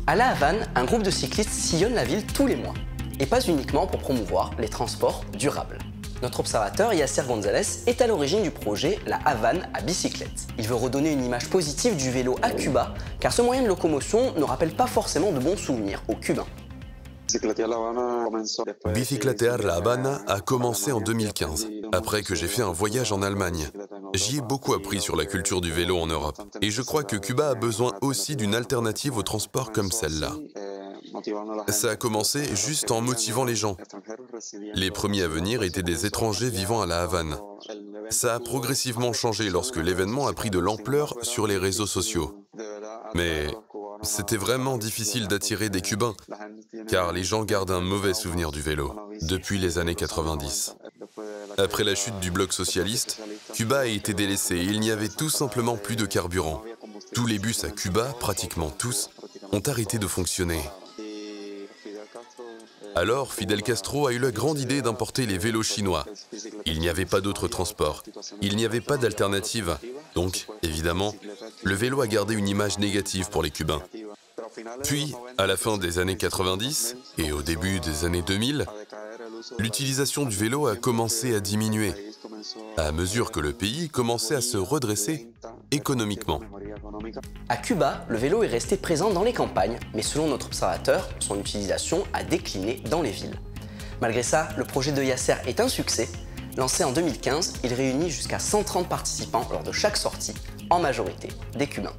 À La Havane, un groupe de cyclistes sillonne la ville tous les mois. Et pas uniquement pour promouvoir les transports durables. Notre observateur Yasser Gonzalez est à l'origine du projet La Havane à bicyclette. Il veut redonner une image positive du vélo à Cuba, car ce moyen de locomotion ne rappelle pas forcément de bons souvenirs aux Cubains. Bicicletear La Habana a commencé en 2015, après que j'ai fait un voyage en Allemagne. J'y ai beaucoup appris sur la culture du vélo en Europe. Et je crois que Cuba a besoin aussi d'une alternative au transport comme celle-là. Ça a commencé juste en motivant les gens. Les premiers à venir étaient des étrangers vivant à La Havane. Ça a progressivement changé lorsque l'événement a pris de l'ampleur sur les réseaux sociaux. Mais c'était vraiment difficile d'attirer des Cubains, car les gens gardent un mauvais souvenir du vélo, depuis les années 90. Après la chute du bloc socialiste, Cuba a été délaissé et il n'y avait tout simplement plus de carburant. Tous les bus à Cuba, pratiquement tous, ont arrêté de fonctionner. Alors, Fidel Castro a eu la grande idée d'importer les vélos chinois. Il n'y avait pas d'autre transport. Il n'y avait pas d'alternative. Donc, évidemment, le vélo a gardé une image négative pour les Cubains. Puis, à la fin des années 90 et au début des années 2000, l'utilisation du vélo a commencé à diminuer, à mesure que le pays commençait à se redresser économiquement. À Cuba, le vélo est resté présent dans les campagnes, mais selon notre observateur, son utilisation a décliné dans les villes. Malgré ça, le projet de Yasser est un succès. Lancé en 2015, il réunit jusqu'à 130 participants lors de chaque sortie, en majorité des Cubains.